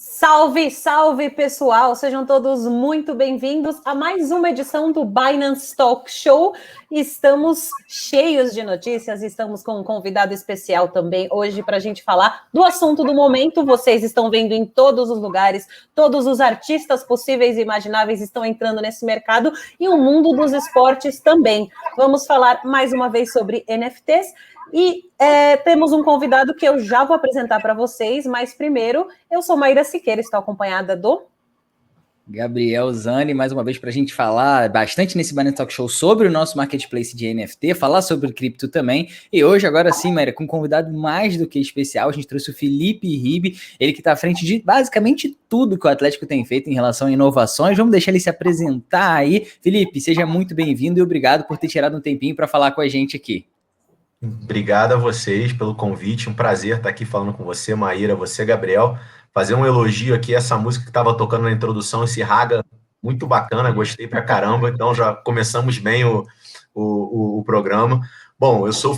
Salve, salve pessoal, sejam todos muito bem-vindos a mais uma edição do Binance Talk Show. Estamos cheios de notícias, estamos com um convidado especial também hoje para a gente falar do assunto do momento. Vocês estão vendo em todos os lugares, todos os artistas possíveis e imagináveis estão entrando nesse mercado e o mundo dos esportes também. Vamos falar mais uma vez sobre NFTs. E temos um convidado que eu já vou apresentar para vocês, mas primeiro, eu sou Maíra Siqueira, estou acompanhada do Gabriel Zani, mais uma vez para a gente falar bastante nesse Binance Talk Show sobre o nosso marketplace de NFT, falar sobre cripto também. E hoje, agora sim, Maíra, com um convidado mais do que especial, a gente trouxe o Felipe Ribe, ele que está à frente de basicamente tudo que o Atlético tem feito em relação a inovações. Vamos deixar ele se apresentar aí. Felipe, seja muito bem-vindo e obrigado por ter tirado um tempinho para falar com a gente aqui. Obrigado a vocês pelo convite, um prazer estar aqui falando com você, Maíra, você, Gabriel. Fazer um elogio aqui, essa música que estava tocando na introdução, esse raga, muito bacana, gostei pra caramba, então já começamos bem o programa. Bom, eu sou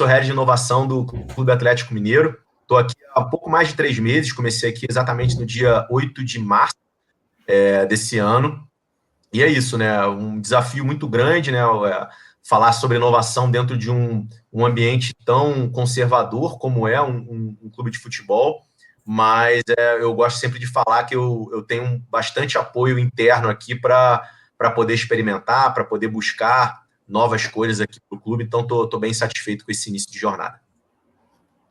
Head de Inovação do Clube Atlético Mineiro, estou aqui há pouco mais de 3 meses, comecei aqui exatamente no dia 8 de março desse ano, e é isso, né, um desafio muito grande, né, falar sobre inovação dentro de um ambiente tão conservador como é um clube de futebol, mas eu gosto sempre de falar que eu tenho bastante apoio interno aqui para poder experimentar, para poder buscar novas coisas aqui para o clube, então estou bem satisfeito com esse início de jornada.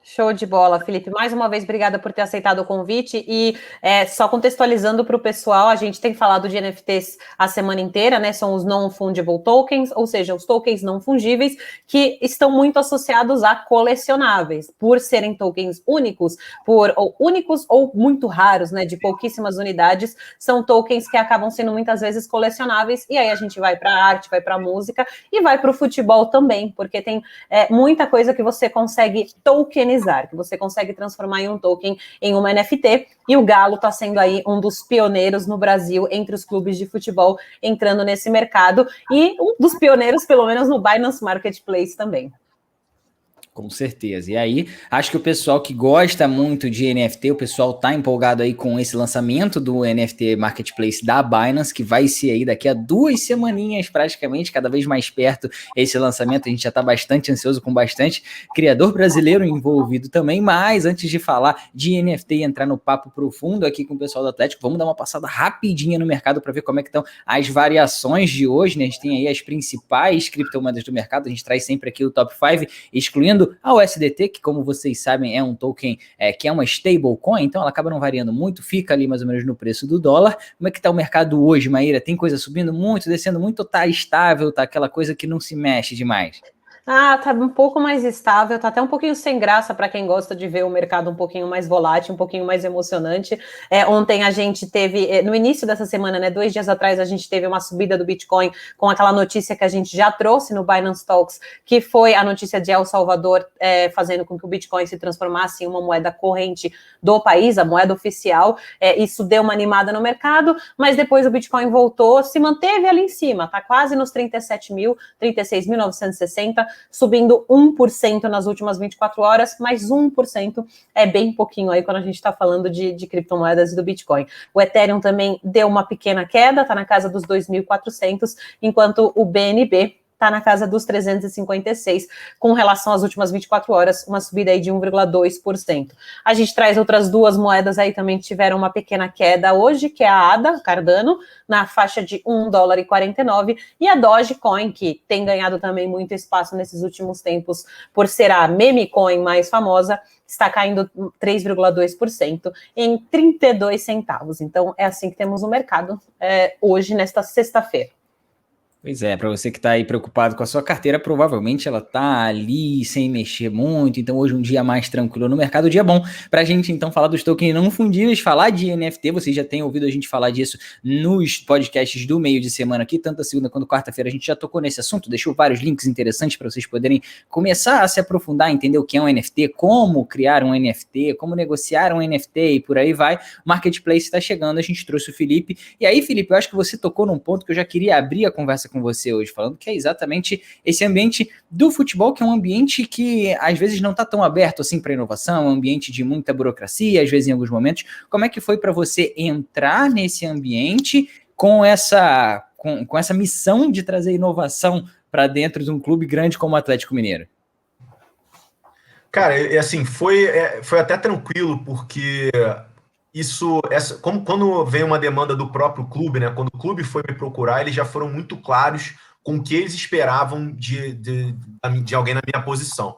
Show de bola, Felipe. Mais uma vez, obrigada por ter aceitado o convite. E só contextualizando para o pessoal, a gente tem falado de NFTs a semana inteira, né? São os non-fungible tokens, ou seja, os tokens não fungíveis, que estão muito associados a colecionáveis, por serem tokens únicos, únicos ou muito raros, né? De pouquíssimas unidades, são tokens que acabam sendo muitas vezes colecionáveis. E aí a gente vai para a arte, vai para a música e vai para o futebol também, porque tem muita coisa que você consegue tokenizar, que você consegue transformar em um token, em uma NFT, e o Galo está sendo aí um dos pioneiros no Brasil, entre os clubes de futebol, entrando nesse mercado, e um dos pioneiros, pelo menos, no Binance Marketplace também. Com certeza. E aí, acho que o pessoal que gosta muito de NFT, o pessoal tá empolgado aí com esse lançamento do NFT Marketplace da Binance, que vai ser aí daqui a 2 semaninhas praticamente, cada vez mais perto esse lançamento. A gente já tá bastante ansioso, com bastante criador brasileiro envolvido também. Mas antes de falar de NFT e entrar no papo profundo aqui com o pessoal do Atlético, vamos dar uma passada rapidinha no mercado para ver como é que estão as variações de hoje, né? A gente tem aí as principais criptomoedas do mercado, a gente traz sempre aqui o top 5, excluindo a USDT, que como vocês sabem é um token que é uma stablecoin, então ela acaba não variando muito, fica ali mais ou menos no preço do dólar. Como é que tá o mercado hoje, Maíra? Tem coisa subindo muito, descendo muito, ou tá estável, tá aquela coisa que não se mexe demais? Tá um pouco mais estável, tá até um pouquinho sem graça para quem gosta de ver o mercado um pouquinho mais volátil, um pouquinho mais emocionante. Ontem a gente teve, no início dessa semana, né, 2 dias atrás, a gente teve uma subida do Bitcoin com aquela notícia que a gente já trouxe no Binance Talks, que foi a notícia de El Salvador fazendo com que o Bitcoin se transformasse em uma moeda corrente do país, a moeda oficial. Isso deu uma animada no mercado, mas depois o Bitcoin voltou, se manteve ali em cima, tá quase nos 36.960, subindo 1% nas últimas 24 horas, mas 1% é bem pouquinho aí quando a gente está falando de criptomoedas e do Bitcoin. O Ethereum também deu uma pequena queda, está na casa dos 2.400, enquanto o BNB está na casa dos 356, com relação às últimas 24 horas, uma subida aí de 1,2%. A gente traz outras 2 moedas aí também que tiveram uma pequena queda hoje, que é a ADA, Cardano, na faixa de $1,49, e a Dogecoin, que tem ganhado também muito espaço nesses últimos tempos, por ser a meme coin mais famosa, está caindo 3,2% em 32 centavos. Então, é assim que temos o mercado hoje, nesta sexta-feira. Pois é, para você que está aí preocupado com a sua carteira, provavelmente ela está ali sem mexer muito, então hoje um dia mais tranquilo no mercado, dia bom para a gente então falar dos tokens não fundíveis, falar de NFT, vocês já têm ouvido a gente falar disso nos podcasts do meio de semana aqui, tanto a segunda quanto quarta-feira a gente já tocou nesse assunto, deixou vários links interessantes para vocês poderem começar a se aprofundar, entender o que é um NFT, como criar um NFT, como negociar um NFT e por aí vai. O Marketplace está chegando, a gente trouxe o Felipe, e aí Felipe, eu acho que você tocou num ponto que eu já queria abrir a conversa com você hoje, falando que é exatamente esse ambiente do futebol, que é um ambiente que às vezes não está tão aberto assim para inovação, é um ambiente de muita burocracia, às vezes em alguns momentos. Como é que foi para você entrar nesse ambiente com essa missão de trazer inovação para dentro de um clube grande como o Atlético Mineiro? Cara, assim, foi até tranquilo, porque quando vem uma demanda do próprio clube, né? Quando o clube foi me procurar, eles já foram muito claros com o que eles esperavam de alguém na minha posição.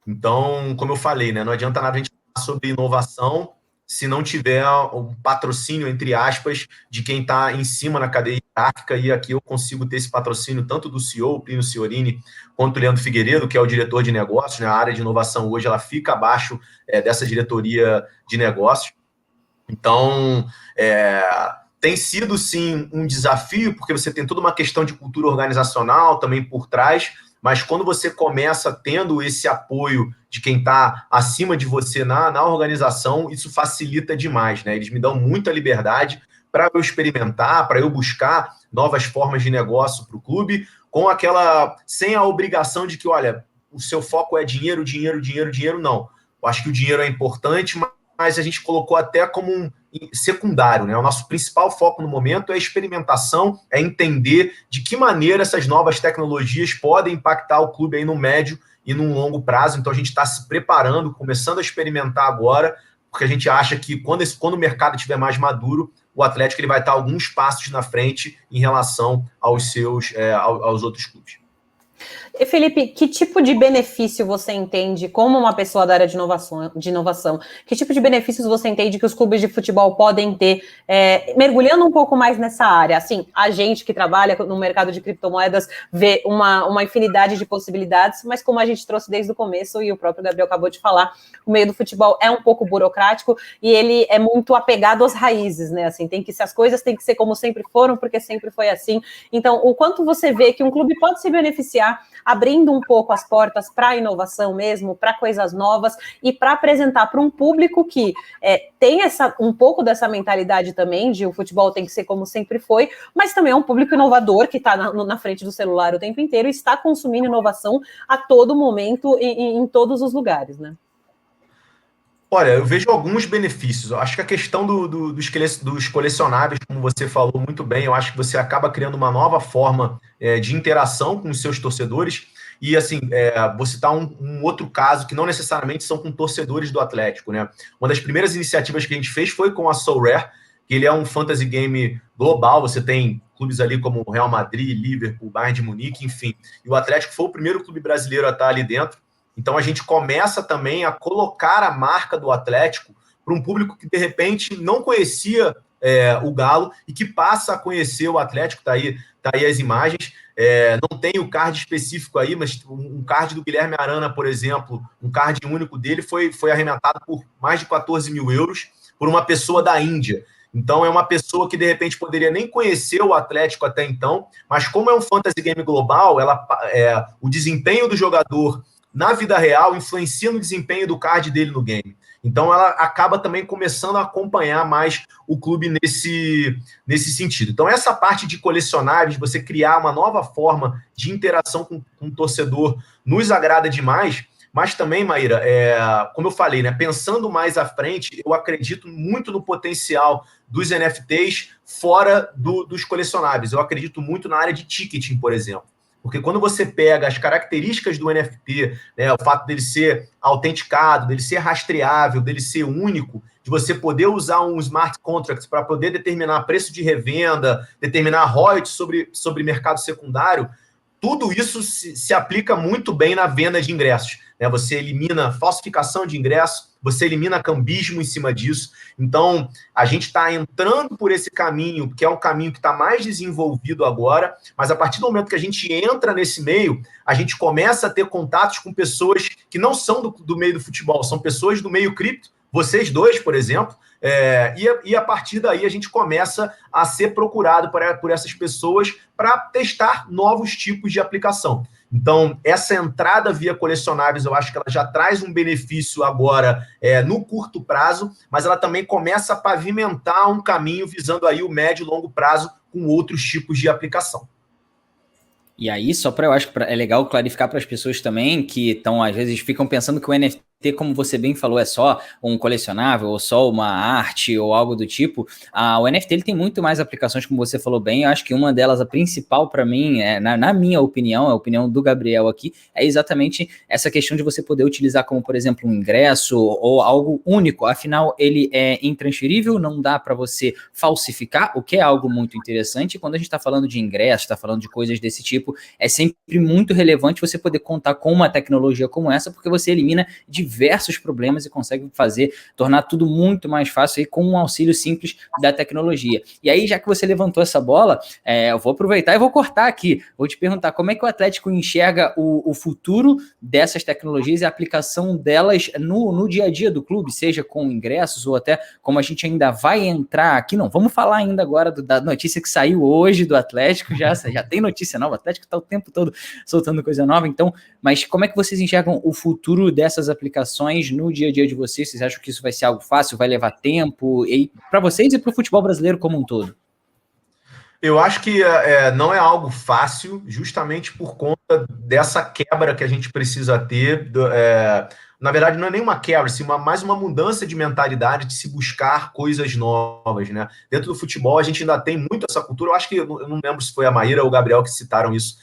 Então, como eu falei, né? Não adianta nada a gente falar sobre inovação se não tiver um patrocínio, entre aspas, de quem está em cima na cadeia hierárquica, e aqui eu consigo ter esse patrocínio tanto do CEO, Plínio Ciorini, quanto do Leandro Figueiredo, que é o diretor de negócios, né? A área de inovação hoje ela fica abaixo dessa diretoria de negócios. Então, tem sido, sim, um desafio, porque você tem toda uma questão de cultura organizacional também por trás, mas quando você começa tendo esse apoio de quem está acima de você na organização, isso facilita demais, né? Eles me dão muita liberdade para eu experimentar, para eu buscar novas formas de negócio para o clube, sem a obrigação de que, olha, o seu foco é dinheiro, dinheiro, dinheiro, dinheiro, não. Eu acho que o dinheiro é importante, mas a gente colocou até como um secundário, né? O nosso principal foco no momento é a experimentação, é entender de que maneira essas novas tecnologias podem impactar o clube aí no médio e no longo prazo. Então a gente está se preparando, começando a experimentar agora, porque a gente acha que quando o mercado estiver mais maduro, o Atlético ele vai estar alguns passos na frente em relação aos outros clubes. E Felipe, que tipo de benefício você entende como uma pessoa da área de inovação? Que tipo de benefícios você entende que os clubes de futebol podem ter, mergulhando um pouco mais nessa área? Assim, a gente que trabalha no mercado de criptomoedas vê uma infinidade de possibilidades, mas como a gente trouxe desde o começo, e o próprio Gabriel acabou de falar, o meio do futebol é um pouco burocrático e ele é muito apegado às raízes, né? Assim, as coisas têm que ser como sempre foram, porque sempre foi assim. Então, o quanto você vê que um clube pode se beneficiar abrindo um pouco as portas para a inovação mesmo, para coisas novas e para apresentar para um público que tem um pouco dessa mentalidade também de o futebol tem que ser como sempre foi, mas também é um público inovador que está na frente do celular o tempo inteiro e está consumindo inovação a todo momento em todos os lugares, né? Olha, eu vejo alguns benefícios. Eu acho que a questão dos colecionáveis, como você falou muito bem, eu acho que você acaba criando uma nova forma de interação com os seus torcedores. E, assim, vou citar um outro caso que não necessariamente são com torcedores do Atlético, né? Uma das primeiras iniciativas que a gente fez foi com a SoRare, que ele é um fantasy game global. Você tem clubes ali como Real Madrid, Liverpool, Bayern de Munique, enfim. E o Atlético foi o primeiro clube brasileiro a estar ali dentro. Então, a gente começa também a colocar a marca do Atlético para um público que, de repente, não conhecia o Galo e que passa a conhecer o Atlético. Tá aí as imagens. Não tem o card específico aí, mas um card do Guilherme Arana, por exemplo, um card único dele foi arrematado por mais de 14 mil euros por uma pessoa da Índia. Então, é uma pessoa que, de repente, poderia nem conhecer o Atlético até então, mas como é um fantasy game global, o desempenho do jogador na vida real influencia no desempenho do card dele no game. Então, ela acaba também começando a acompanhar mais o clube nesse sentido. Então, essa parte de colecionáveis, você criar uma nova forma de interação com o torcedor, nos agrada demais. Mas também, Maíra, como eu falei, né, pensando mais à frente, eu acredito muito no potencial dos NFTs fora dos colecionáveis. Eu acredito muito na área de ticketing, por exemplo. Porque quando você pega as características do NFT, né, o fato dele ser autenticado, dele ser rastreável, dele ser único, de você poder usar um smart contract para poder determinar preço de revenda, determinar royalties sobre mercado secundário, tudo isso se aplica muito bem na venda de ingressos. Né? Você elimina falsificação de ingresso, você elimina cambismo em cima disso. Então, a gente está entrando por esse caminho, que é um caminho que está mais desenvolvido agora, mas a partir do momento que a gente entra nesse meio, a gente começa a ter contatos com pessoas que não são do meio do futebol, são pessoas do meio cripto, vocês dois, por exemplo, e a partir daí a gente começa a ser procurado por essas pessoas para testar novos tipos de aplicação. Então, essa entrada via colecionáveis, eu acho que ela já traz um benefício agora no curto prazo, mas ela também começa a pavimentar um caminho visando aí o médio e longo prazo com outros tipos de aplicação. E aí, só para eu acho que é legal clarificar para as pessoas também que estão, às vezes, ficam pensando que o NFT, como você bem falou, é só um colecionável ou só uma arte ou algo do tipo. O NFT ele tem muito mais aplicações, como você falou bem. Eu acho que uma delas, a principal para mim, na minha opinião, a opinião do Gabriel aqui, é exatamente essa questão de você poder utilizar como, por exemplo, um ingresso ou algo único. Afinal, ele é intransferível, não dá para você falsificar, o que é algo muito interessante. E quando a gente está falando de ingresso, está falando de coisas desse tipo, é sempre muito relevante você poder contar com uma tecnologia como essa, porque você elimina diversos problemas e consegue tornar tudo muito mais fácil aí com um auxílio simples da tecnologia. E aí, já que você levantou essa bola, eu vou aproveitar e vou cortar aqui. Vou te perguntar como é que o Atlético enxerga o futuro dessas tecnologias e a aplicação delas no dia a dia do clube, seja com ingressos ou até como a gente ainda vai entrar aqui. Não, vamos falar ainda agora da notícia que saiu hoje do Atlético, já tem notícia nova, o Atlético está o tempo todo soltando coisa nova, então, mas como é que vocês enxergam o futuro dessas aplicações no dia a dia de vocês? Vocês acham que isso vai ser algo fácil, vai levar tempo, e para vocês e para o futebol brasileiro como um todo? Eu acho que não é algo fácil, justamente por conta dessa quebra que a gente precisa ter. Na verdade, não é nenhuma quebra, assim, mais uma mudança de mentalidade, de se buscar coisas novas, né? Dentro do futebol, a gente ainda tem muito essa cultura. Eu acho que, eu não lembro se foi a Maíra ou o Gabriel que citaram isso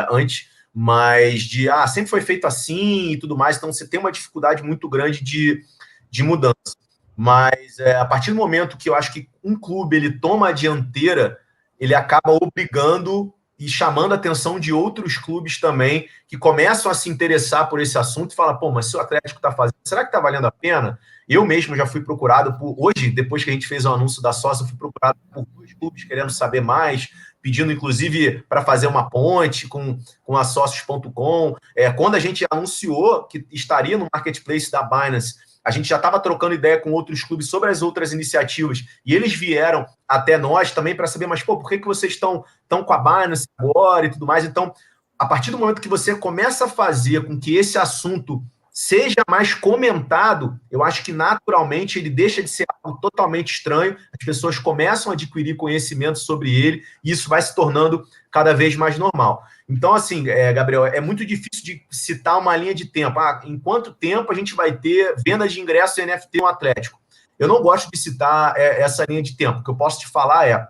antes, mas sempre foi feito assim e tudo mais, então você tem uma dificuldade muito grande de mudança. Mas a partir do momento que eu acho que um clube ele toma a dianteira, ele acaba obrigando e chamando a atenção de outros clubes também, que começam a se interessar por esse assunto e falam, pô, mas se o Atlético está fazendo, será que está valendo a pena? Eu mesmo já fui procurado hoje, depois que a gente fez o anúncio da sócia, eu fui procurado por 2 clubes querendo saber mais, pedindo, inclusive, para fazer uma ponte com a Sócios.com. Quando a gente anunciou que estaria no marketplace da Binance, a gente já estava trocando ideia com outros clubes sobre as outras iniciativas e eles vieram até nós também para saber, mas, pô, por que vocês estão com a Binance agora e tudo mais? Então, a partir do momento que você começa a fazer com que esse assunto seja mais comentado, eu acho que naturalmente ele deixa de ser algo totalmente estranho, as pessoas começam a adquirir conhecimento sobre ele e isso vai se tornando cada vez mais normal. Então, assim, Gabriel, é muito difícil de citar uma linha de tempo. Em quanto tempo a gente vai ter venda de ingressos em NFT no Atlético? Eu não gosto de citar essa linha de tempo. O que eu posso te falar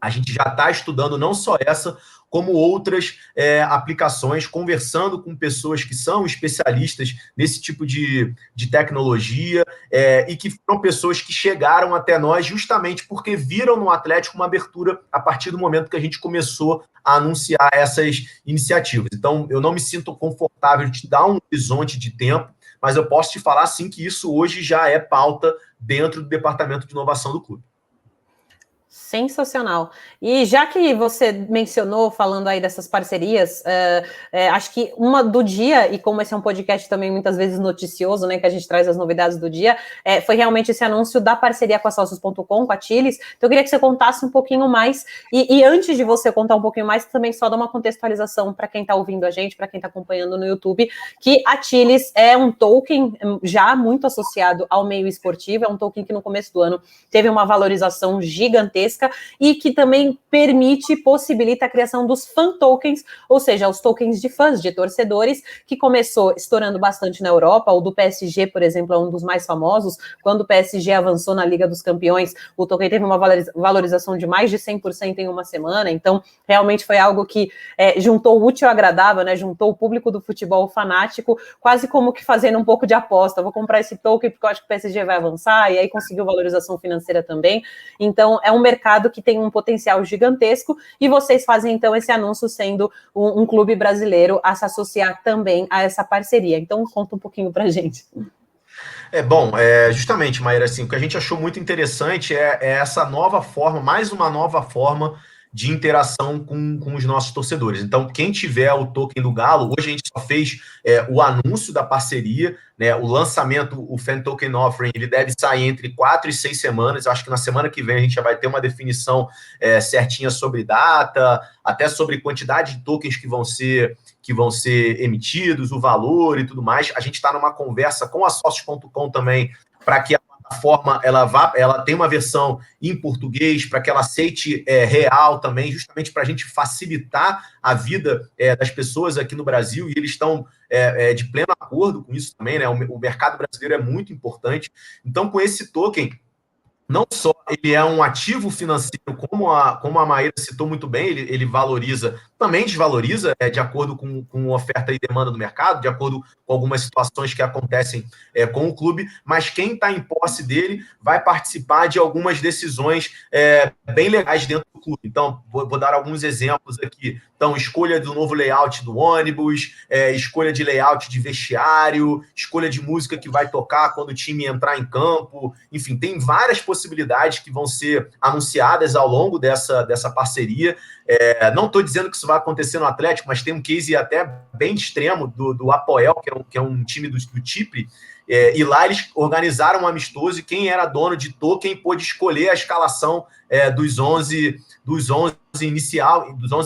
a gente já está estudando não só essa, como outras aplicações, conversando com pessoas que são especialistas nesse tipo de tecnologia e que foram pessoas que chegaram até nós justamente porque viram no Atlético uma abertura a partir do momento que a gente começou a anunciar essas iniciativas. Então, eu não me sinto confortável de te dar um horizonte de tempo, mas eu posso te falar, sim, que isso hoje já é pauta dentro do departamento de inovação do clube. Sensacional. E já que você mencionou, falando aí dessas parcerias, acho que uma do dia, e como esse é um podcast também muitas vezes noticioso, né, que a gente traz as novidades do dia, foi realmente esse anúncio da parceria com a Sócios.com, com a Tilis. Então eu queria que você contasse um pouquinho mais, e antes de você contar um pouquinho mais, também só dar uma contextualização para quem está ouvindo a gente, para quem está acompanhando no YouTube, que a Tilis é um token já muito associado ao meio esportivo, é um token que no começo do ano teve uma valorização gigantesca, e que também possibilita a criação dos fan tokens, ou seja, os tokens de fãs, de torcedores, que começou estourando bastante na Europa. O do PSG, por exemplo, é um dos mais famosos. Quando o PSG avançou na Liga dos Campeões, o token teve uma valorização de mais de 100% em uma semana, então realmente foi algo que juntou o útil ao agradável, né? Juntou o público do futebol fanático, quase como que fazendo um pouco de aposta. Vou comprar esse token porque eu acho que o PSG vai avançar, e aí conseguiu valorização financeira também. Então, é um mercado que tem um potencial gigantesco, e vocês fazem, então, esse anúncio sendo um clube brasileiro a se associar também a essa parceria. Então, conta um pouquinho pra gente. Justamente, Maíra, assim, o que a gente achou muito interessante é essa nova forma, mais uma nova forma de interação com os nossos torcedores. Então, quem tiver o token do Galo, hoje a gente só fez o anúncio da parceria, né? O lançamento, o Fan Token Offering, ele deve sair entre 4 e 6 semanas. Eu acho que na semana que vem a gente já vai ter uma definição certinha sobre data, até sobre quantidade de tokens que vão ser emitidos, o valor e tudo mais. A gente está numa conversa com a Sócios.com também, para que a plataforma ela tem uma versão em português para que ela aceite real também, justamente para a gente facilitar a vida das pessoas aqui no Brasil, e eles estão de pleno acordo com isso também, né? O mercado brasileiro é muito importante. Então, com esse token, não só ele é um ativo financeiro, como a Maíra citou muito bem, ele valoriza, também desvaloriza, de acordo com oferta e demanda do mercado, de acordo com algumas situações que acontecem com o clube, mas quem está em posse dele vai participar de algumas decisões bem legais dentro do clube. Então, vou dar alguns exemplos aqui. Então, escolha do novo layout do ônibus, escolha de layout de vestiário, escolha de música que vai tocar quando o time entrar em campo. Enfim, tem várias possibilidades que vão ser anunciadas ao longo dessa parceria. Não estou dizendo que isso vai acontecer no Atlético, mas tem um case até bem extremo do Apoel, que é um time do Chipre, e lá eles organizaram um amistoso e quem era dono de token pôde escolher a escalação dos 11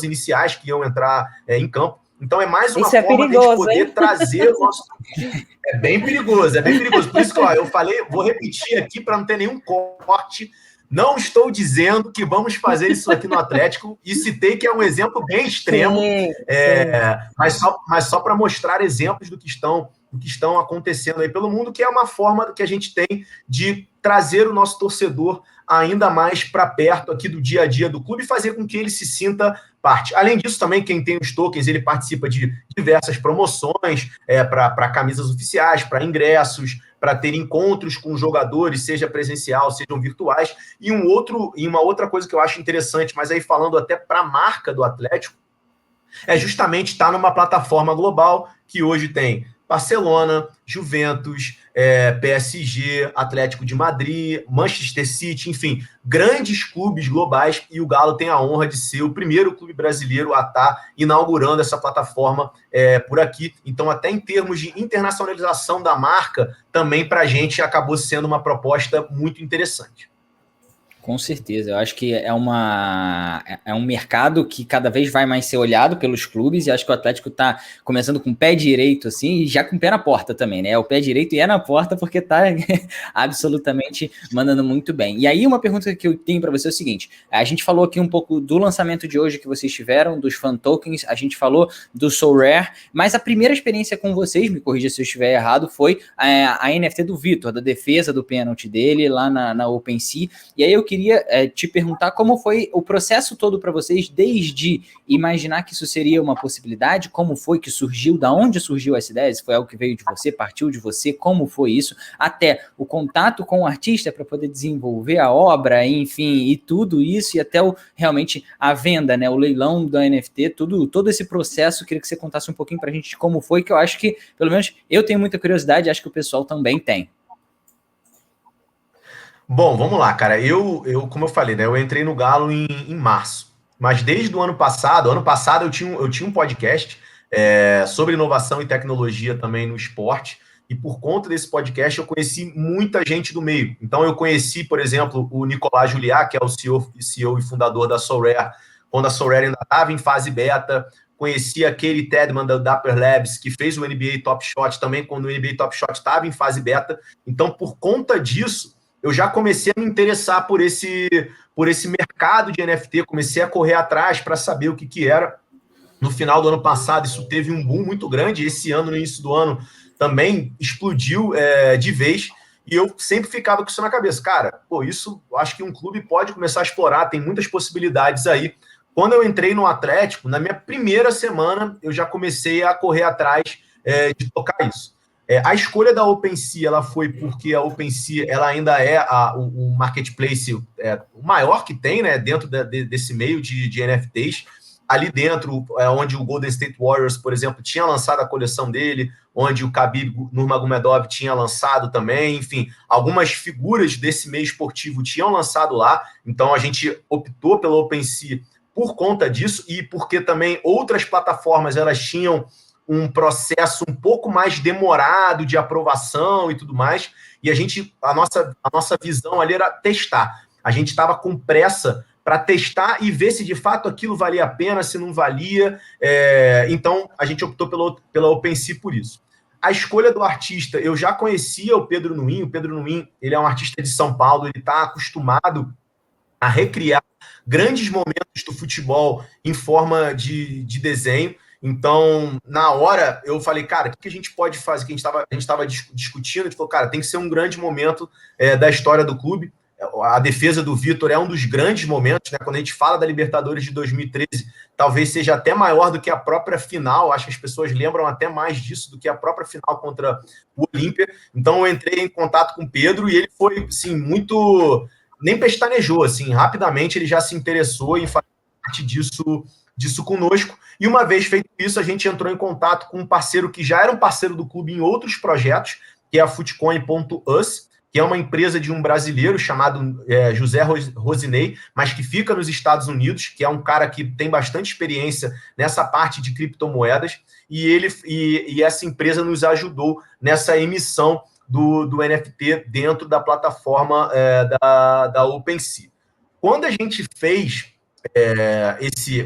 iniciais que iam entrar em campo. Então é mais uma forma de a gente poder trazer o nosso... É bem perigoso. Por isso que eu falei, vou repetir aqui para não ter nenhum corte. Não estou dizendo que vamos fazer isso aqui no Atlético, e citei que é um exemplo bem extremo, sim. Mas só para mostrar exemplos do que estão acontecendo aí pelo mundo, que é uma forma que a gente tem de trazer o nosso torcedor ainda mais para perto aqui do dia a dia do clube e fazer com que ele se sinta parte. Além disso, também quem tem os tokens, ele participa de diversas promoções para camisas oficiais, para ingressos, para ter encontros com jogadores, seja presencial, sejam virtuais. E uma outra coisa que eu acho interessante, mas aí falando até para a marca do Atlético, é justamente estar numa plataforma global que hoje tem Barcelona, Juventus, PSG, Atlético de Madrid, Manchester City, enfim, grandes clubes globais, e o Galo tem a honra de ser o primeiro clube brasileiro a estar inaugurando essa plataforma por aqui. Então, até em termos de internacionalização da marca, também para a gente acabou sendo uma proposta muito interessante. Com certeza, eu acho que é um mercado que cada vez vai mais ser olhado pelos clubes, e acho que o Atlético está começando com o pé direito, assim, e já com o pé na porta também, né? O pé direito e na porta, porque está absolutamente mandando muito bem. E aí, uma pergunta que eu tenho para você é o seguinte: a gente falou aqui um pouco do lançamento de hoje que vocês tiveram, dos fan tokens, a gente falou do SoRare, mas a primeira experiência com vocês, me corrija se eu estiver errado, foi a NFT do Vitor, da defesa do pênalti dele lá na OpenSea. E aí eu queria te perguntar como foi o processo todo para vocês, desde imaginar que isso seria uma possibilidade, como foi que surgiu, da onde surgiu essa ideia, se foi algo que veio de você, partiu de você, como foi isso, até o contato com o artista para poder desenvolver a obra, enfim, e tudo isso, e até realmente a venda, né, o leilão da NFT, todo esse processo. Queria que você contasse um pouquinho para a gente de como foi, que eu acho que, pelo menos, eu tenho muita curiosidade, acho que o pessoal também tem. Bom, vamos lá, cara. Eu como eu falei, né? Eu entrei no Galo em março. Mas desde o ano passado eu tinha um podcast sobre inovação e tecnologia também no esporte. E por conta desse podcast eu conheci muita gente do meio. Então eu conheci, por exemplo, o Nicolás Juliá, que é o CEO e fundador da SoRare, quando a SoRare ainda estava em fase beta. Conheci a Katie Tedman da Dapper Labs, que fez o NBA Top Shot também, quando o NBA Top Shot estava em fase beta. Então, por conta disso, eu já comecei a me interessar por esse mercado de NFT, comecei a correr atrás para saber o que era. No final do ano passado, isso teve um boom muito grande. Esse ano, no início do ano, também explodiu de vez. E eu sempre ficava com isso na cabeça. Cara, isso acho que um clube pode começar a explorar, tem muitas possibilidades aí. Quando eu entrei no Atlético, na minha primeira semana, eu já comecei a correr atrás de tocar isso. A escolha da OpenSea ela foi porque a OpenSea ela ainda é o marketplace o maior que tem, né, dentro desse meio de NFTs. Ali dentro, onde o Golden State Warriors, por exemplo, tinha lançado a coleção dele, onde o Khabib Nurmagomedov tinha lançado também, enfim, algumas figuras desse meio esportivo tinham lançado lá. Então a gente optou pela OpenSea por conta disso e porque também outras plataformas elas tinham um processo um pouco mais demorado de aprovação e tudo mais, e a nossa visão ali era testar. A gente estava com pressa para testar e ver se de fato aquilo valia a pena, se não valia, então a gente optou pela OpenSea por isso. a escolha do artista, eu já conhecia o Pedro Nuin. O Pedro Nuin, ele é um artista de São Paulo, ele está acostumado a recriar grandes momentos do futebol em forma de desenho. Então, na hora, eu falei, cara, o que a gente pode fazer? Que a gente estava discutindo, a gente falou, cara, tem que ser um grande momento da história do clube. A defesa do Vitor é um dos grandes momentos, né? Quando a gente fala da Libertadores de 2013, talvez seja até maior do que a própria final. Acho que as pessoas lembram até mais disso do que a própria final contra o Olímpia. Então, eu entrei em contato com o Pedro e ele foi, assim, muito... Nem pestanejou, assim, rapidamente ele já se interessou em fazer parte disso conosco. E uma vez feito isso, a gente entrou em contato com um parceiro que já era um parceiro do clube em outros projetos, que é a Footcoin.us, que é uma empresa de um brasileiro chamado José Rosinei, mas que fica nos Estados Unidos, que é um cara que tem bastante experiência nessa parte de criptomoedas, e essa empresa nos ajudou nessa emissão do NFT dentro da plataforma da OpenSea. Quando a gente fez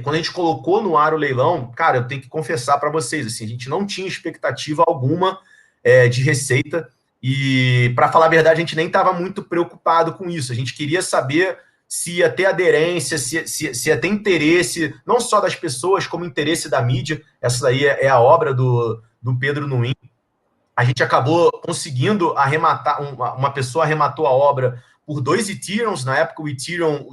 quando a gente colocou no ar o leilão, cara, eu tenho que confessar para vocês, assim, a gente não tinha expectativa alguma de receita, e, para falar a verdade, a gente nem estava muito preocupado com isso. A gente queria saber se ia ter aderência, se ia ter interesse, não só das pessoas, como interesse da mídia. Essa daí é a obra do Pedro Nuin. A gente acabou conseguindo arrematar, uma pessoa arrematou a obra por 2 Ethereums. Na época, os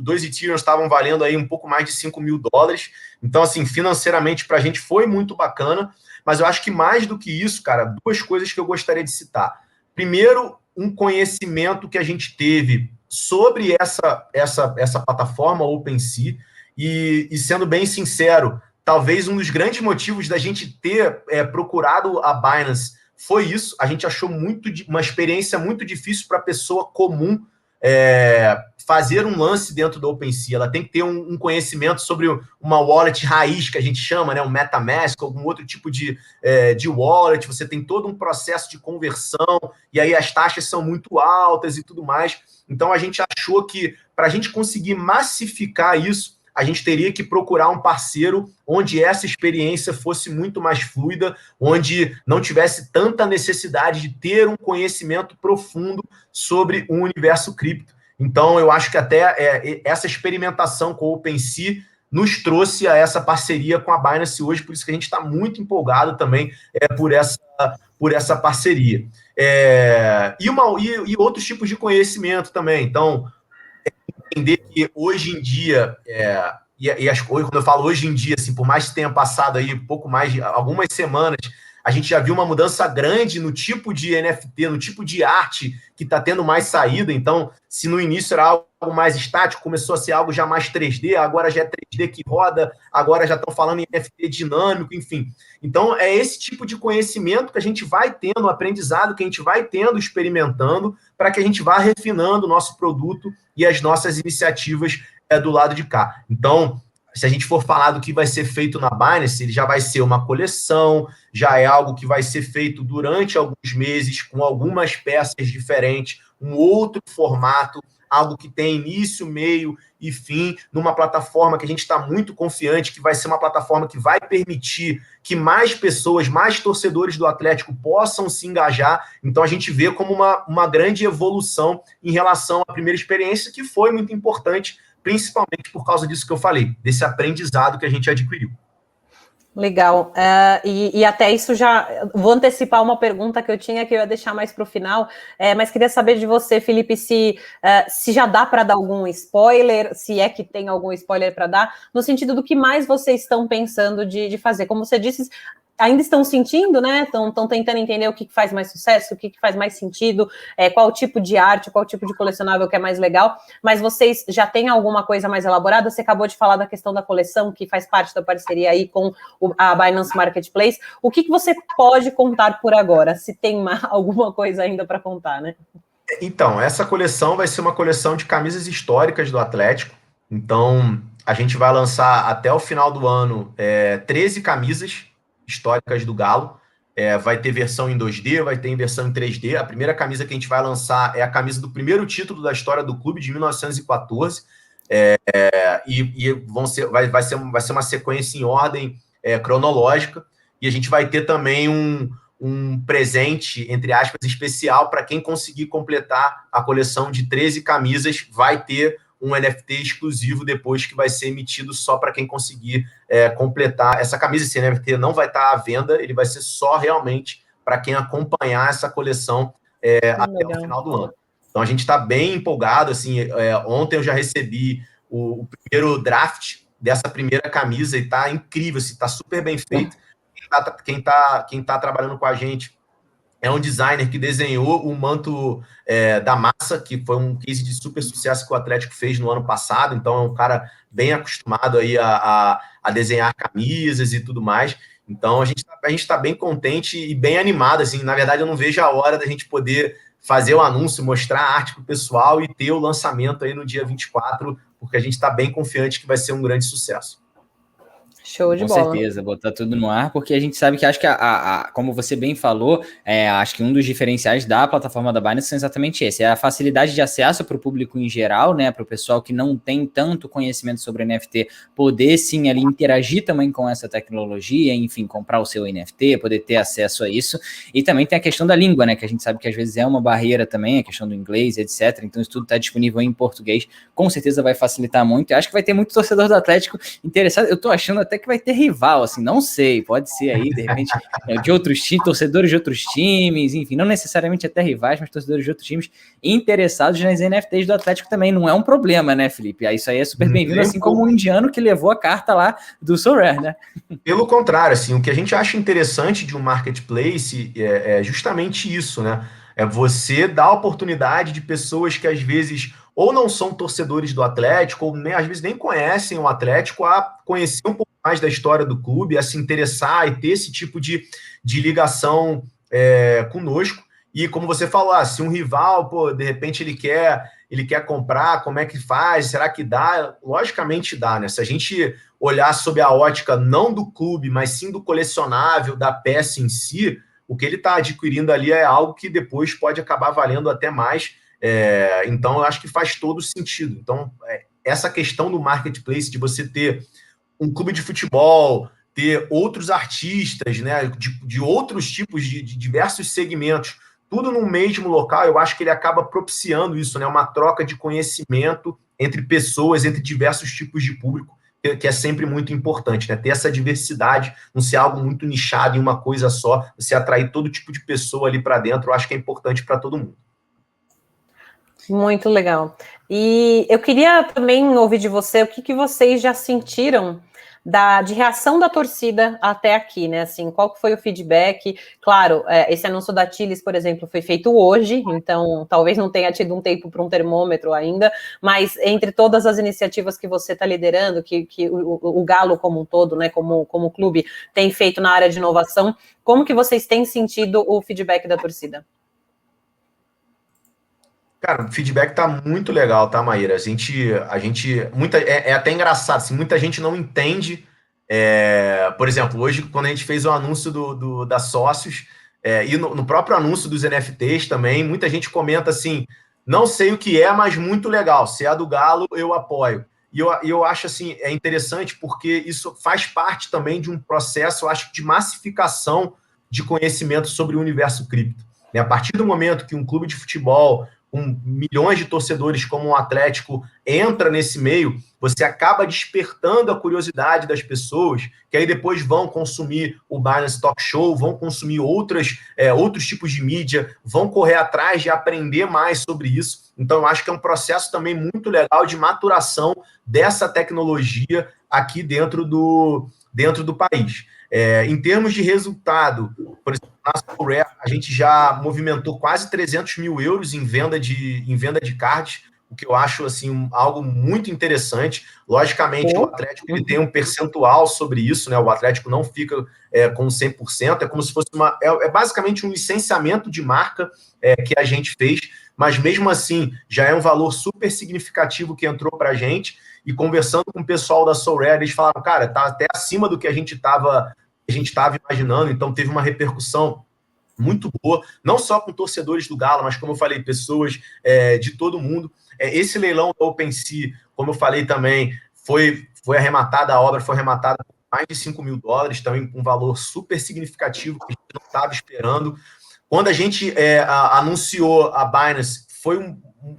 2 Ethereums estavam valendo aí um pouco mais de $5.000. Então, assim, financeiramente, para a gente foi muito bacana. Mas eu acho que mais do que isso, cara, 2 coisas que eu gostaria de citar. Primeiro, um conhecimento que a gente teve sobre essa plataforma OpenSea, e sendo bem sincero, talvez um dos grandes motivos da gente ter procurado a Binance foi isso. A gente achou uma experiência muito difícil para a pessoa comum fazer um lance dentro do OpenSea. Ela tem que ter um conhecimento sobre uma wallet raiz, que a gente chama, né, um MetaMask, algum outro tipo de wallet. Você tem todo um processo de conversão, e aí as taxas são muito altas e tudo mais. Então, a gente achou que, para a gente conseguir massificar isso, a gente teria que procurar um parceiro onde essa experiência fosse muito mais fluida, onde não tivesse tanta necessidade de ter um conhecimento profundo sobre o universo cripto. Então, eu acho que até essa experimentação com o OpenSea nos trouxe a essa parceria com a Binance hoje, por isso que a gente está muito empolgado também por essa parceria. E outros tipos de conhecimento também. Então, entender que hoje em dia, quando eu falo hoje em dia, assim, por mais que tenha passado aí pouco mais de algumas semanas, a gente já viu uma mudança grande no tipo de NFT, no tipo de arte que está tendo mais saída. Então, se no início era algo mais estático, começou a ser algo já mais 3D, agora já é 3D que roda, agora já estão falando em NFT dinâmico, enfim. Então, é esse tipo de conhecimento que a gente vai tendo, aprendizado que a gente vai tendo, experimentando, para que a gente vá refinando o nosso produto e as nossas iniciativas do lado de cá. Então, se a gente for falar do que vai ser feito na Binance, ele já vai ser uma coleção, já é algo que vai ser feito durante alguns meses, com algumas peças diferentes, um outro formato, algo que tem início, meio e fim, numa plataforma que a gente está muito confiante, que vai ser uma plataforma que vai permitir que mais pessoas, mais torcedores do Atlético possam se engajar. Então, a gente vê como uma grande evolução em relação à primeira experiência, que foi muito importante, principalmente por causa disso que eu falei, desse aprendizado que a gente adquiriu. Legal. E até isso já... Vou antecipar uma pergunta que eu tinha, que eu ia deixar mais para o final, mas queria saber de você, Felipe, se já dá para dar algum spoiler, se é que tem algum spoiler para dar, no sentido do que mais vocês estão pensando de fazer. Como você disse, ainda estão sentindo, né? Estão tentando entender o que faz mais sucesso, o que faz mais sentido, qual tipo de arte, qual tipo de colecionável que é mais legal, mas vocês já têm alguma coisa mais elaborada? Você acabou de falar da questão da coleção, que faz parte da parceria aí com a Binance Marketplace. O que você pode contar por agora, se tem alguma coisa ainda para contar, né? Então, essa coleção vai ser uma coleção de camisas históricas do Atlético. Então, a gente vai lançar até o final do ano 13 camisas históricas do Galo. Vai ter versão em 2D, vai ter versão em 3D. A primeira camisa que a gente vai lançar é a camisa do primeiro título da história do clube, de 1914. Vai ser uma sequência em ordem cronológica. E a gente vai ter também um presente, entre aspas, especial para quem conseguir completar a coleção de 13 camisas, vai ter um NFT exclusivo depois que vai ser emitido só para quem conseguir completar essa camisa. Esse NFT não vai estar à venda, ele vai ser só realmente para quem acompanhar essa coleção até o final do ano. Então a gente está bem empolgado. Assim, ontem eu já recebi o primeiro draft dessa primeira camisa e está incrível, está assim, super bem feito. Quem tá trabalhando com a gente é um designer que desenhou o manto da massa, que foi um case de super sucesso que o Atlético fez no ano passado. Então é um cara bem acostumado aí a desenhar camisas e tudo mais. Então a gente está bem contente e bem animado. Assim, na verdade, eu não vejo a hora da gente poder fazer o anúncio, mostrar a arte para o pessoal e ter o lançamento aí no dia 24, porque a gente está bem confiante que vai ser um grande sucesso. Show de bola. Com certeza, botar tudo no ar, porque a gente sabe que, acho que, como você bem falou, acho que um dos diferenciais da plataforma da Binance são exatamente esse, é a facilidade de acesso para o público em geral, né, para o pessoal que não tem tanto conhecimento sobre NFT, poder sim ali interagir também com essa tecnologia, enfim, comprar o seu NFT, poder ter acesso a isso, e também tem a questão da língua, né, que a gente sabe que às vezes é uma barreira também, a questão do inglês, etc, então isso tudo está disponível em português, com certeza vai facilitar muito, eu acho que vai ter muito torcedor do Atlético interessado, eu tô achando até que vai ter rival, assim, não sei, pode ser aí, de repente, de outros times, torcedores de outros times, enfim, não necessariamente até rivais, mas torcedores de outros times interessados nas NFTs do Atlético também, não é um problema, né, Felipe? Isso aí é super bem-vindo, assim como o indiano que levou a carta lá do Sorare, né? Pelo contrário, assim, o que a gente acha interessante de um marketplace é justamente isso, né? É você dar a oportunidade de pessoas que às vezes ou não são torcedores do Atlético, ou às vezes nem conhecem o Atlético, a conhecer um pouco mais da história do clube, a se interessar e ter esse tipo de ligação conosco. E como você falou, se um rival, de repente ele quer comprar, como é que faz? Será que dá? Logicamente dá, né? Se a gente olhar sob a ótica não do clube, mas sim do colecionável, da peça em si, o que ele está adquirindo ali é algo que depois pode acabar valendo até mais. Então, eu acho que faz todo sentido. Então, essa questão do marketplace, de você ter um clube de futebol, ter outros artistas, né, de outros tipos, de diversos segmentos, tudo no mesmo local, eu acho que ele acaba propiciando isso, né, uma troca de conhecimento entre pessoas, entre diversos tipos de público, que é sempre muito importante, né, ter essa diversidade, não ser algo muito nichado em uma coisa só, você atrair todo tipo de pessoa ali para dentro, eu acho que é importante para todo mundo. Muito legal. E eu queria também ouvir de você o que vocês já sentiram de reação da torcida até aqui, né? Assim, qual que foi o feedback? Claro, esse anúncio da Tilis, por exemplo, foi feito hoje, então talvez não tenha tido um tempo para um termômetro ainda, mas entre todas as iniciativas que você está liderando, que o Galo como um todo, né, como clube, tem feito na área de inovação, como que vocês têm sentido o feedback da torcida? Cara, o feedback tá muito legal, tá, Maíra? É até engraçado, assim, muita gente não entende. Por exemplo, hoje, quando a gente fez o anúncio da Sócios, e no próprio anúncio dos NFTs também, muita gente comenta assim: não sei o que é, mas muito legal. Se é a do Galo, eu apoio. E eu acho assim, interessante porque isso faz parte também de um processo, eu acho, de massificação de conhecimento sobre o universo cripto. A partir do momento que um clube de futebol com milhões de torcedores como o Atlético entra nesse meio, você acaba despertando a curiosidade das pessoas, que aí depois vão consumir o Binance Talk Show, vão consumir outros tipos de mídia, vão correr atrás de aprender mais sobre isso. Então, eu acho que é um processo também muito legal de maturação dessa tecnologia aqui dentro do país. Em termos de resultado, por exemplo, na Sorare, a gente já movimentou quase 300 mil euros em venda de cards, o que eu acho assim, algo muito interessante. Logicamente, o Atlético ele tem um percentual sobre isso, né? O Atlético não fica com 100%, é como se fosse basicamente um licenciamento de marca que a gente fez, mas mesmo assim, já é um valor super significativo que entrou para a gente, e conversando com o pessoal da Sorare, eles falaram, cara, tá até acima do que a gente estava imaginando, então teve uma repercussão muito boa, não só com torcedores do Galo, mas como eu falei, pessoas de todo mundo. Esse leilão da OpenSea, como eu falei também, a obra foi arrematada por mais de $5.000, também um valor super significativo que a gente não estava esperando. Quando a gente anunciou a Binance,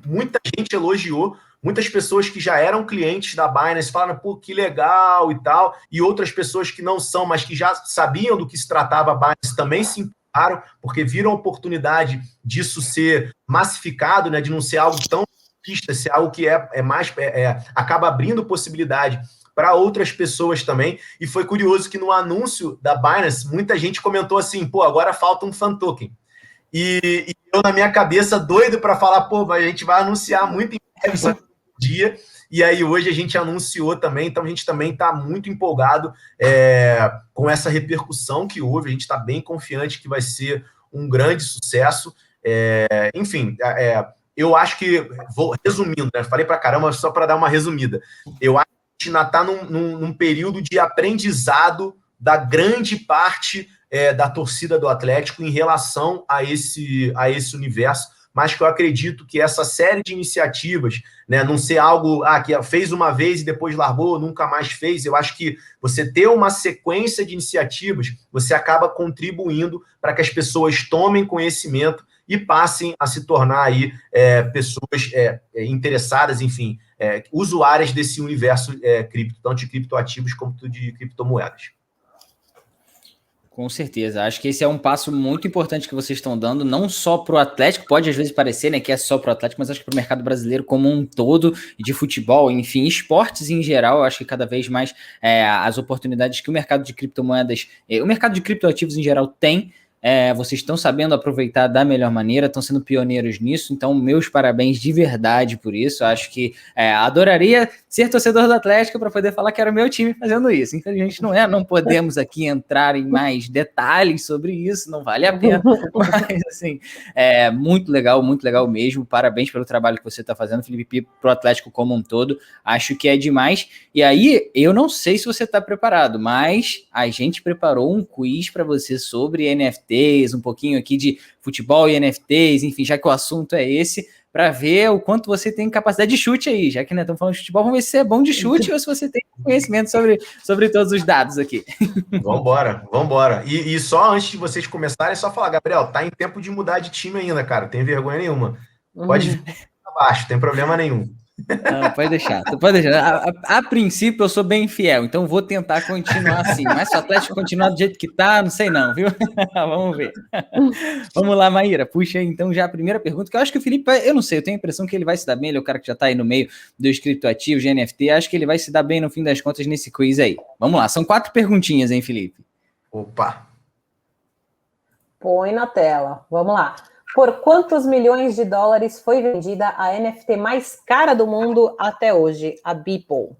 muita gente elogiou, muitas pessoas que já eram clientes da Binance falaram, pô, que legal e tal, e outras pessoas que não são, mas que já sabiam do que se tratava a Binance também se importaram, porque viram a oportunidade disso ser massificado, né, de não ser algo tão pista, ser algo que acaba abrindo possibilidade para outras pessoas também. E foi curioso que no anúncio da Binance, muita gente comentou assim, pô, agora falta um fan token. E eu, na minha cabeça, doido para falar, pô, a gente vai anunciar muito em breve dia. E aí hoje a gente anunciou também, então a gente também está muito empolgado com essa repercussão que houve, a gente está bem confiante que vai ser um grande sucesso. Enfim, eu acho que, resumindo, né, falei para caramba, só para dar uma resumida, eu acho que a gente ainda está num período de aprendizado da grande parte da torcida do Atlético em relação a esse universo, mas que eu acredito que essa série de iniciativas, né, não ser algo que fez uma vez e depois largou, nunca mais fez, eu acho que você ter uma sequência de iniciativas, você acaba contribuindo para que as pessoas tomem conhecimento e passem a se tornar aí pessoas interessadas, enfim, usuárias desse universo cripto, tanto de criptoativos quanto de criptomoedas. Com certeza, acho que esse é um passo muito importante que vocês estão dando, não só para o Atlético, pode às vezes parecer, né, que é só para o Atlético, mas acho que para o mercado brasileiro como um todo, de futebol, enfim, esportes em geral, acho que cada vez mais as oportunidades que o mercado de criptomoedas, o mercado de criptoativos em geral tem, vocês estão sabendo aproveitar da melhor maneira, estão sendo pioneiros nisso, então meus parabéns de verdade por isso. Acho que adoraria ser torcedor do Atlético para poder falar que era o meu time fazendo isso. Infelizmente não podemos aqui entrar em mais detalhes sobre isso, não vale a pena, mas assim, muito legal mesmo, parabéns pelo trabalho que você está fazendo, Felipe, pro Atlético como um todo, acho que é demais. E aí, eu não sei se você está preparado, mas a gente preparou um quiz para você sobre NFT, um pouquinho aqui de futebol e NFTs, enfim, já que o assunto é esse, para ver o quanto você tem capacidade de chute aí, já que estamos falando de futebol, vamos ver se você é bom de chute ou se você tem conhecimento sobre todos os dados aqui. Vambora. E só antes de vocês começarem, é só falar, Gabriel, tá em tempo de mudar de time ainda, cara, tem vergonha nenhuma. Pode vir abaixo, não tem problema nenhum. Não, pode deixar. A princípio eu sou bem fiel, então vou tentar continuar assim. Mas se o Atlético continuar do jeito que tá, não sei não, viu? Vamos ver. Vamos lá, Maíra, puxa aí então já a primeira pergunta, que eu acho que o Felipe, eu não sei, eu tenho a impressão que ele vai se dar bem, ele é o cara que já tá aí no meio dos criptoativos, de NFT, acho que ele vai se dar bem no fim das contas nesse quiz aí. Vamos lá, são 4 perguntinhas, hein, Felipe? Opa! Põe na tela, vamos lá. Por quantos milhões de dólares foi vendida a NFT mais cara do mundo até hoje, a Beeple?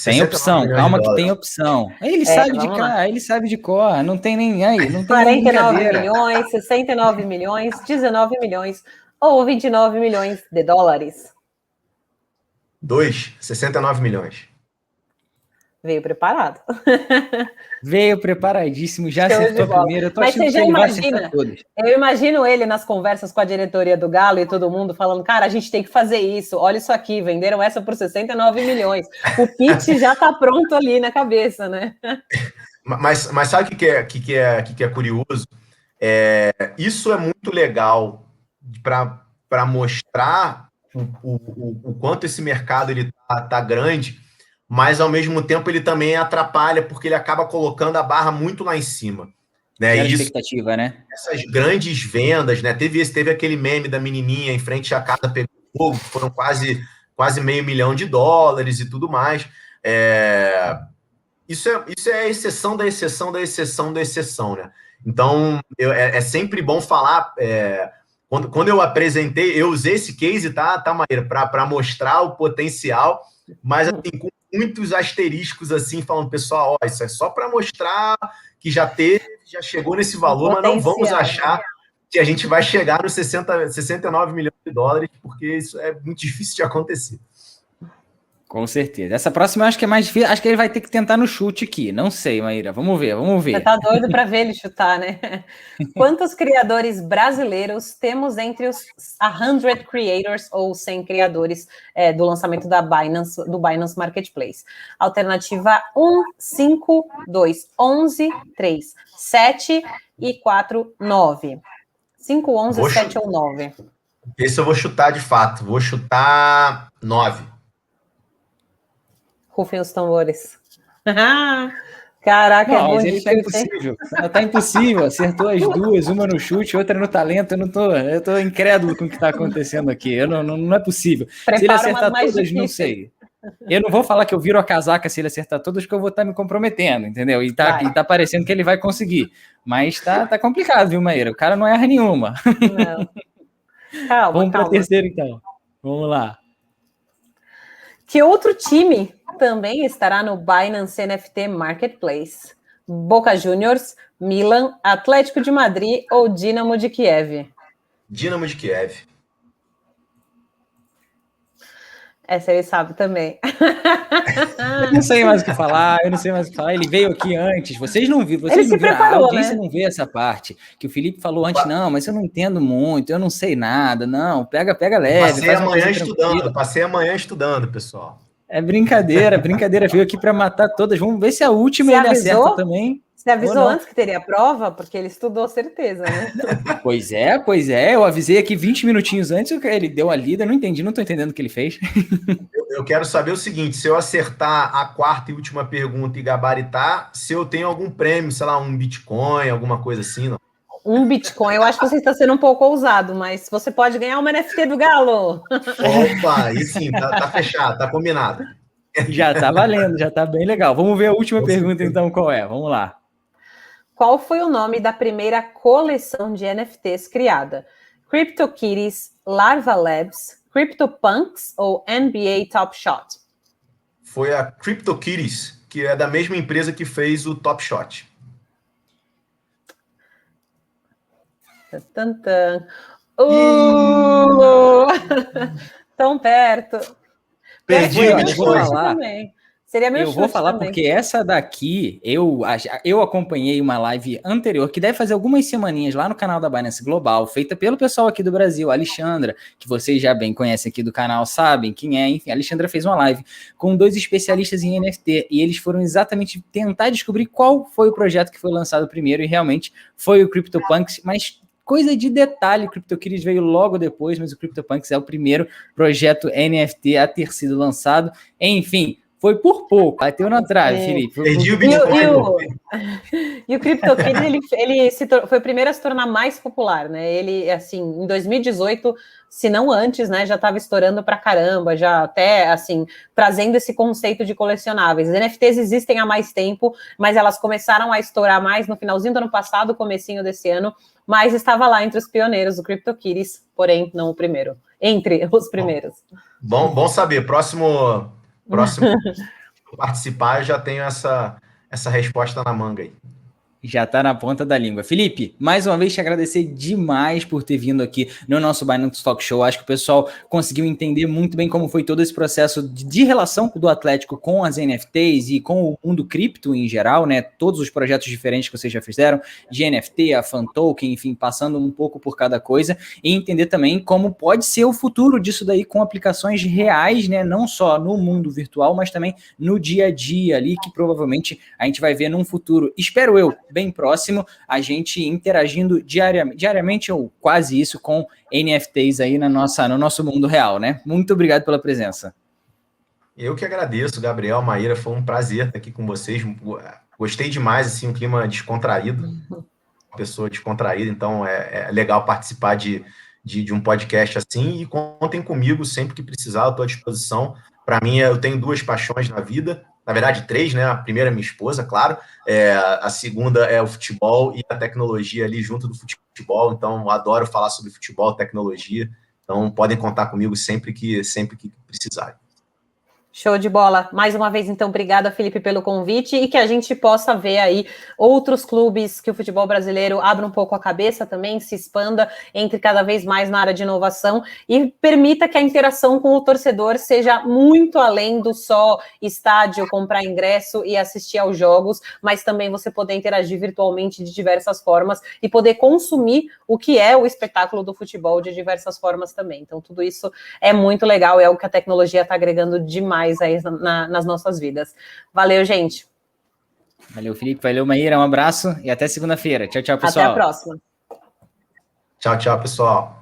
Tem opção, calma que tem opção. Ele sabe de cá, ele sabe de cor, não tem nem aí, não tem 49 milhões, 69 milhões, 19 milhões ou 29 milhões de dólares? 69 milhões. Veio preparado. Veio preparadíssimo, já acertou a primeira. Eu tô Mas achando você já imagina, eu imagino ele nas conversas com a diretoria do Galo e todo mundo falando, cara, a gente tem que fazer isso, olha isso aqui, venderam essa por 69 milhões. O pitch já tá pronto ali na cabeça, né? Mas sabe o que é curioso? Isso é muito legal para mostrar o quanto esse mercado ele tá grande, mas ao mesmo tempo ele também atrapalha, porque ele acaba colocando a barra muito lá em cima. Né? Era expectativa, né? Essas grandes vendas, né? Teve aquele meme da menininha em frente à casa pegando fogo, que foram quase $500 mil e tudo mais. Isso é a exceção da exceção da exceção da exceção, né? Então, é sempre bom falar... Quando eu apresentei, eu usei esse case, tá Maíra? Para mostrar o potencial, mas assim, com muitos asteriscos, assim, falando, pessoal, isso é só para mostrar que já chegou nesse valor, mas não vamos achar que a gente vai chegar nos 69 milhões de dólares, porque isso é muito difícil de acontecer. Com certeza. Essa próxima eu acho que é mais difícil. Acho que ele vai ter que tentar no chute aqui. Não sei, Maíra. Vamos ver, vamos ver. Você tá doido para ver ele chutar, né? Quantos criadores brasileiros temos entre os 100 creators ou 100 criadores do lançamento da Binance, do Binance Marketplace? Alternativa 1, 5, 2, 11, 3, 7 e 4, 9. 5, 11, 7 ou 9? Esse eu vou chutar de fato. Vou chutar 9. Rufem os tambores. Caraca, não, é bom mas de ele chute, tá impossível. Tá impossível. Acertou as duas, uma no chute, outra no talento. Eu tô incrédulo com o que tá acontecendo aqui. Não é possível. Se ele acertar todas, difíceis. Não sei. Eu não vou falar que eu viro a casaca se ele acertar todas, porque eu vou estar me comprometendo, entendeu? E tá parecendo que ele vai conseguir. Mas tá complicado, viu, Maíra? O cara não erra nenhuma. Não. Calma, Vamos para a terceira, então. Vamos lá. Que outro time também estará no Binance NFT Marketplace? Boca Juniors, Milan, Atlético de Madrid ou Dinamo de Kiev? Dinamo de Kiev. Essa ele sabe também. Eu não sei mais o que falar, Ele veio aqui antes, vocês não viram, preparou, a audiência, né? não vê essa parte, que o Felipe falou antes, não, mas eu não entendo muito, eu não sei nada, não, pega leve. Passei amanhã estudando, pessoal. É brincadeira, veio aqui para matar todas, vamos ver se a última ele acerta também. Você avisou antes que teria prova? Porque ele estudou, certeza, né? Pois é, eu avisei aqui 20 minutinhos antes, ele deu a lida, não tô entendendo o que ele fez. Eu quero saber o seguinte, se eu acertar a quarta e última pergunta e gabaritar, se eu tenho algum prêmio, sei lá, um Bitcoin, alguma coisa assim, não? Um Bitcoin, eu acho que você está sendo um pouco ousado, mas você pode ganhar uma NFT do Galo. Opa, aí sim, tá fechado, tá combinado. Já tá valendo, já tá bem legal. Vamos ver a última pergunta, então, qual é? Vamos lá. Qual foi o nome da primeira coleção de NFTs criada? CryptoKitties, Larva Labs, CryptoPunks ou NBA Top Shot? Foi a CryptoKitties, que é da mesma empresa que fez o Top Shot. Tantan. Tão perto. Perdi, eu vou falar. Também. Seria meu eu vou falar também. Porque essa daqui, eu acompanhei uma live anterior, que deve fazer algumas semaninhas lá no canal da Binance Global, feita pelo pessoal aqui do Brasil, a Alexandra, que vocês já bem conhecem aqui do canal, sabem quem é, enfim, a Alexandra fez uma live com 2 especialistas em NFT, e eles foram exatamente tentar descobrir qual foi o projeto que foi lançado primeiro, e realmente foi o CryptoPunks, mas coisa de detalhe, o CryptoKitties veio logo depois, mas o CryptoPunks é o primeiro projeto NFT a ter sido lançado, enfim. Foi por pouco, bateu na trave, Felipe. Perdi o Bitcoin. E o CryptoKitties, ele foi o primeiro a se tornar mais popular, né? Ele, assim, em 2018, se não antes, né, já estava estourando pra caramba, já até, assim, trazendo esse conceito de colecionáveis. As NFTs existem há mais tempo, mas elas começaram a estourar mais no finalzinho do ano passado, comecinho desse ano, mas estava lá entre os pioneiros do CryptoKitties, porém, não o primeiro. Entre os primeiros. Bom saber. Próximo participar, eu já tenho essa resposta na manga aí. Já tá na ponta da língua. Felipe, mais uma vez te agradecer demais por ter vindo aqui no nosso Binance Talk Show. Acho que o pessoal conseguiu entender muito bem como foi todo esse processo de relação do Atlético com as NFTs e com o mundo cripto em geral, né? Todos os projetos diferentes que vocês já fizeram, de NFT, a Fan Token, enfim, passando um pouco por cada coisa, e entender também como pode ser o futuro disso daí com aplicações reais, né? Não só no mundo virtual, mas também no dia a dia ali, que provavelmente a gente vai ver num futuro, espero eu, bem próximo, a gente interagindo diariamente ou quase isso com NFTs aí no nosso mundo real, né? Muito obrigado pela presença. Eu que agradeço, Gabriel, Maíra, foi um prazer estar aqui com vocês. Gostei demais, assim, um clima descontraído, uma pessoa descontraída, então é legal participar de um podcast assim, e contem comigo sempre que precisar, eu estou à disposição. Para mim, eu tenho 2 paixões na vida, na verdade 3, né? A primeira é minha esposa, claro, a segunda é o futebol e a tecnologia ali junto do futebol, então eu adoro falar sobre futebol, tecnologia, então podem contar comigo sempre que precisarem. Show de bola. Mais uma vez, então, obrigada, Felipe, pelo convite e que a gente possa ver aí outros clubes, que o futebol brasileiro abra um pouco a cabeça também, se expanda, entre cada vez mais na área de inovação e permita que a interação com o torcedor seja muito além do só estádio, comprar ingresso e assistir aos jogos, mas também você poder interagir virtualmente de diversas formas e poder consumir o que é o espetáculo do futebol de diversas formas também. Então, tudo isso é muito legal, é o que a tecnologia está agregando demais aí nas nossas vidas. Valeu, gente. Valeu, Felipe. Valeu, Maíra. Um abraço e até segunda-feira. Tchau, tchau, pessoal. Até a próxima. Tchau, tchau, pessoal.